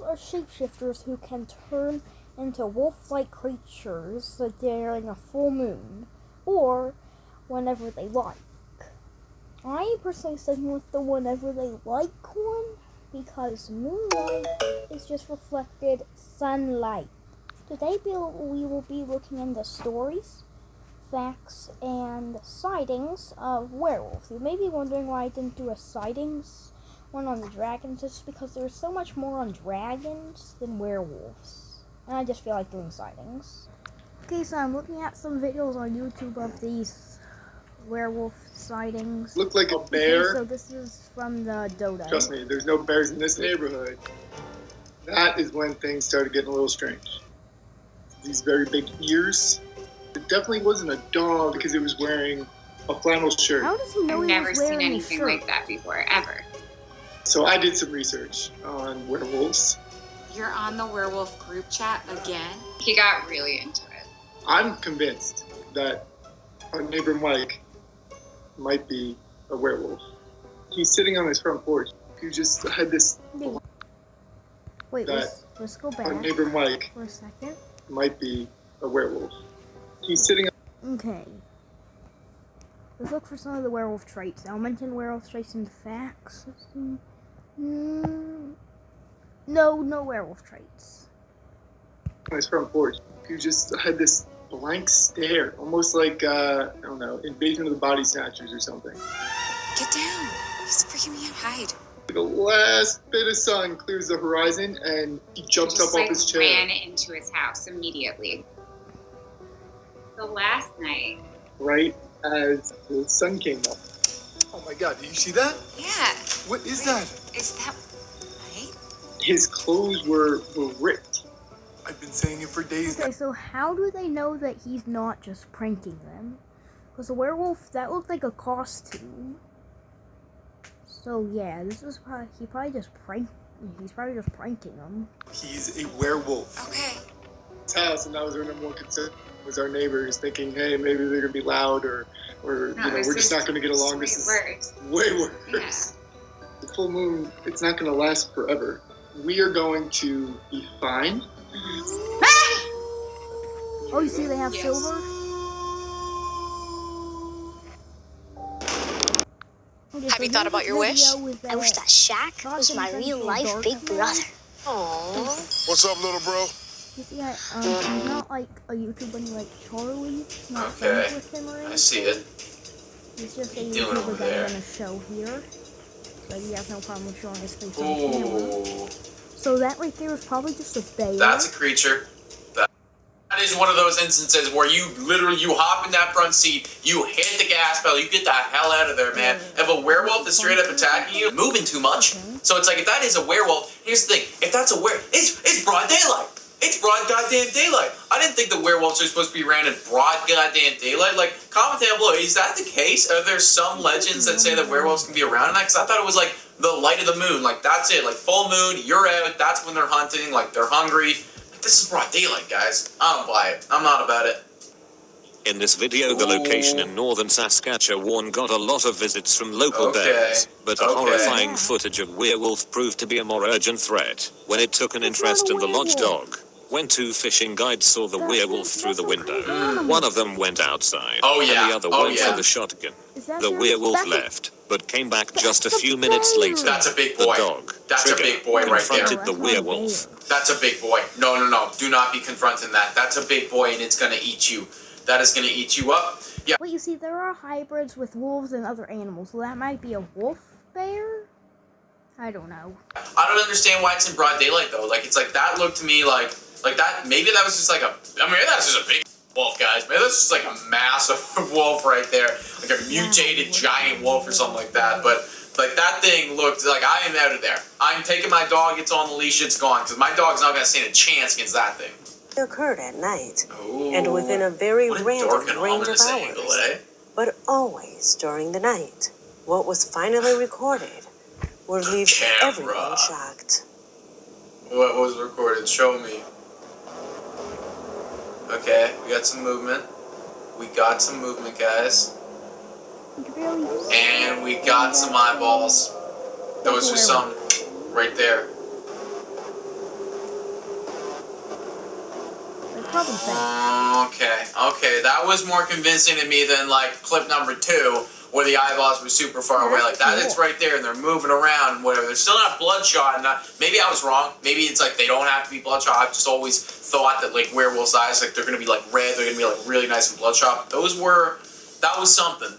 werewolves are shapeshifters who can turn into wolf-like creatures during a full moon, or whenever they like. I am personally sticking with the whenever they like one, because moonlight is just reflected sunlight. Today we will be looking into stories, facts, and sightings of werewolves. You may be wondering why I didn't do a sightings one on the dragons. It's because there's so much more on dragons than werewolves, and I just feel like doing sightings. Okay, so I'm looking at some videos on YouTube of these werewolf sightings. Looked like a bear. Okay, so this is from the Dodo. Trust me, there's no bears in this neighborhood. That is when things started getting a little strange. These very big ears. It definitely wasn't a dog because it was wearing a flannel shirt. How does he know I've he never was seen wearing a anything shirt? like that before, ever. So I did some research on werewolves. You're on the werewolf group chat again? He got really into it. I'm convinced that our neighbor Mike might be a werewolf. He's sitting on his front porch. He just had this. Wait, let's go back. Our neighbor Mike for a second. Might be a werewolf. He's sitting. Okay. Let's look for some of the werewolf traits. I'll mention werewolf traits in the facts. Let's see. No werewolf traits. On his front porch, he just had this blank stare, almost like I don't know, Invasion of the Body Snatchers or something. Get down. He's freaking me out. Hide. The last bit of sun clears the horizon, and he jumps up off his chair. Ran into his house immediately. The last night. Right as the sun came up. Oh my God! Did you see that? Yeah. What is that? Is that right? His clothes were ripped. I've been saying it for days. Okay, so how do they know that he's not just pranking them? Because a werewolf, that looked like a costume. So yeah, this was probably he's probably just pranking them. He's a werewolf. Okay. His house, and that was our number one concern. Was our neighbors thinking, hey, maybe they're gonna be loud, or we're just not gonna get along. This is way worse. Yeah. The full moon, it's not gonna last forever. We are going to be fine. Oh, you see they have silver? Okay, Have you thought about your wish? I wish that Shaq was my real-life big brother. Aww. What's up, little bro? You see, he's not like a YouTuber like Charlie. Not friends with him or anything. I see it. He's just a Doing over YouTuber that there? I'm gonna show here. So he has no problem with showing his face on camera. Ooh, So that right there is probably just a bear. that's a creature. That is one of those instances where you hop in that front seat, you hit the gas pedal, you get the hell out of there, man. If a werewolf is straight up attacking you, moving too much. So it's like, if that is a werewolf, here's the thing, if that's a it's broad daylight. It's broad goddamn daylight. I didn't think the werewolves are supposed to be around in broad goddamn daylight. Like, comment down below, is that the case? Are there some legends that say that werewolves can be around in that? Because I thought it was like the light of the moon. Like, that's it. Like, full moon, you're out, that's when they're hunting, like, they're hungry. Like, this is broad daylight, guys. I don't buy it. I'm not about it. In this video, the location in northern Saskatchewan got a lot of visits from local bears, but horrifying footage of werewolf proved to be a more urgent threat when it took an interest in the lodge dog. When two fishing guides saw the werewolf through the window, one of them went outside, and the other went for the shotgun. The werewolf left, but came back just a few minutes later. That's a big boy. The dog, That's a big boy right there. confronted the werewolf. That's a big boy. No. Do not be confronting that. That's a big boy, and it's gonna eat you. That is gonna eat you up. Yeah. Well, you see, there are hybrids with wolves and other animals, so that might be a wolf bear? I don't know. I don't understand why it's in broad daylight, though. Like, it's like, that looked to me like that, maybe that was just like maybe that's just a big wolf, guys. Maybe that's just like a massive wolf right there. Like a mutated giant wolf or something like that. But, like, that thing looked like, I am out of there. I'm taking my dog, it's on the leash, it's gone. Because my dog's not going to stand a chance against that thing. It occurred at night, Ooh, and within a very dark and range of ominous hours, angle, eh? but always during the night. What was finally recorded would leave everyone shocked. What was recorded? Show me. Okay, we got some movement. We got some movement, guys. And we got some eyeballs. Those are some right there. probably fake. Okay, that was more convincing to me than like clip number 2, where the eyeballs were super far away. Like that, it's right there, and they're moving around and whatever. They're still not bloodshot, and maybe I was wrong. Maybe it's like they don't have to be bloodshot. I've just always thought that like werewolves' eyes, like they're gonna be like red, they're gonna be like really nice and bloodshot. That was something.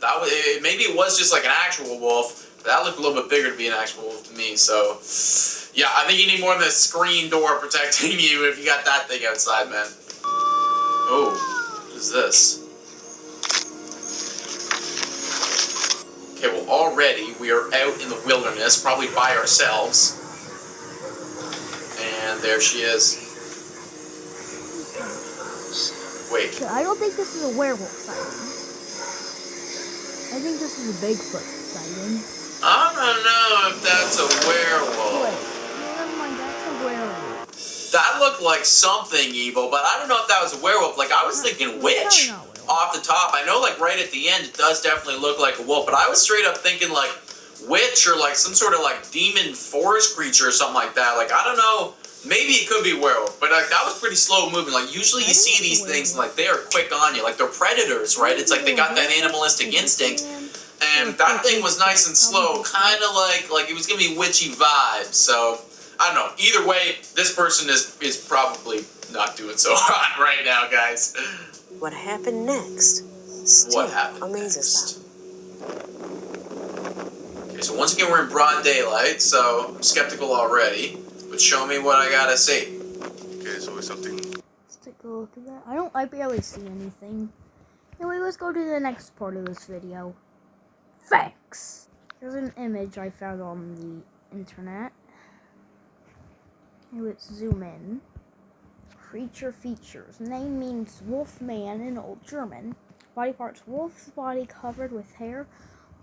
Maybe it was just like an actual wolf. But that looked a little bit bigger to be an actual wolf to me. So yeah, I think you need more than a screen door protecting you if you got that thing outside, man. Oh, what is this? Okay, well, already we are out in the wilderness, probably by ourselves. And there she is. Wait. I don't think this is a werewolf sighting. I think this is a Bigfoot sighting. I don't know if that's a werewolf. Wait, never mind, that's a werewolf. That looked like something evil, but I don't know if that was a werewolf. Like, I was thinking witch off the top. I know, like, right at the end, it does definitely look like a wolf, but I was straight up thinking, like, witch or, like, some sort of, like, demon forest creature or something like that. Like, I don't know. Maybe it could be werewolf, but, like, that was pretty slow moving. Like, usually you see these things, and, like, they are quick on you. Like, they're predators, right? It's like they got that animalistic instinct. And that thing was nice and slow, kind of like it was giving me witchy vibes. So, I don't know. Either way, this person is probably not doing so hot right now, guys. What happened next still amazes them. Okay, so once again, we're in broad daylight, so I'm skeptical already. But show me what I gotta see. Okay, so it's something. Let's take a look at that. I barely see anything. Anyway, let's go to the next part of this video. Facts. Here's an image I found on the internet. Let's zoom in. Creature features. Name means wolf man in Old German. Body parts: wolf's body covered with hair,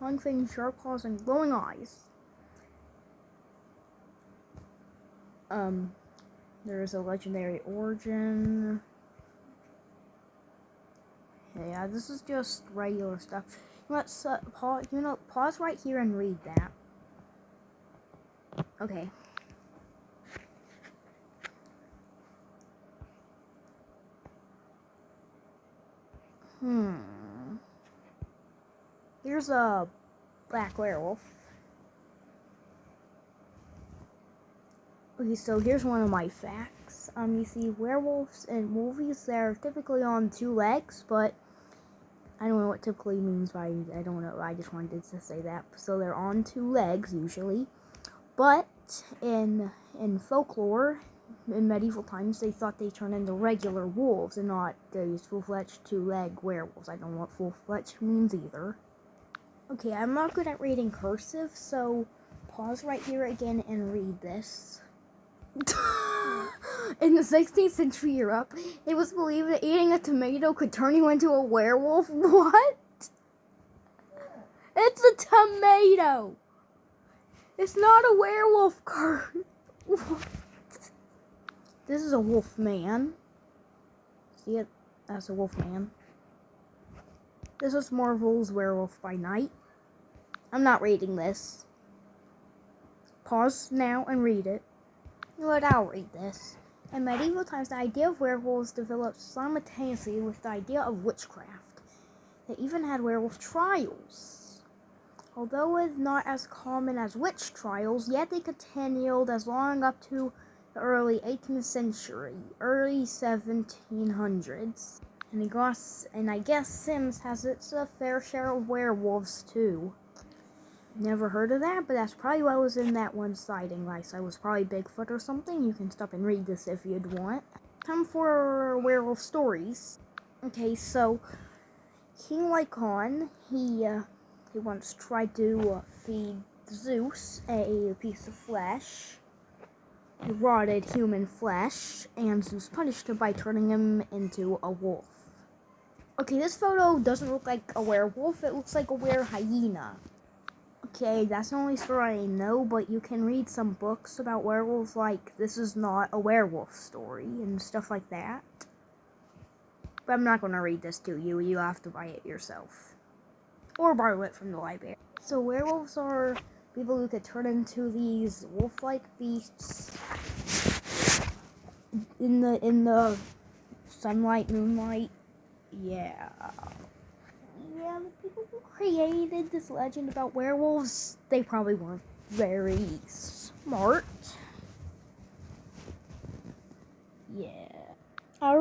long fangs, sharp claws, and glowing eyes. There is a legendary origin. Yeah, this is just regular stuff. Let's pause right here and read that. Okay. Here's a black werewolf. Okay, so here's one of my facts. You see werewolves in movies, they're typically on 2 legs, but I don't know what typically means by, I don't know, I just wanted to say that. So they're on 2 legs, usually. But in folklore, in medieval times, they thought they turned into regular wolves and not these full-fledged 2-leg werewolves. I don't know what full-fledged means either. Okay, I'm not good at reading cursive, so pause right here again and read this. In the 16th century Europe, it was believed that eating a tomato could turn you into a werewolf. What? It's a tomato! It's not a werewolf card. What? This is a wolf man. See it? That's a wolf man. This is Marvel's Werewolf by Night. I'm not reading this. Pause now and read it. You know what? I'll read this. In medieval times, the idea of werewolves developed simultaneously with the idea of witchcraft. They even had werewolf trials. Although it's not as common as witch trials, yet they continued as long up to the early 18th century, early 1700s. And I guess Sims has its fair share of werewolves too. Never heard of that, but that's probably what was in that one sighting. Like, I was probably Bigfoot or something. You can stop and read this if you'd want. Time for werewolf stories. Okay, so King Lycaon, he once tried to feed Zeus a piece of flesh, rotted human flesh, and Zeus punished him by turning him into a wolf. Okay, this photo doesn't look like a werewolf. It looks like a hyena. Okay, that's the only story I know, but you can read some books about werewolves, like This Is Not a Werewolf Story, and stuff like that. But I'm not going to read this to you. You have to buy it yourself. Or borrow it from the library. So werewolves are people who could turn into these wolf-like beasts in the sunlight, moonlight. Yeah. Yeah, the people who created this legend about werewolves, they probably weren't very smart. Yeah. I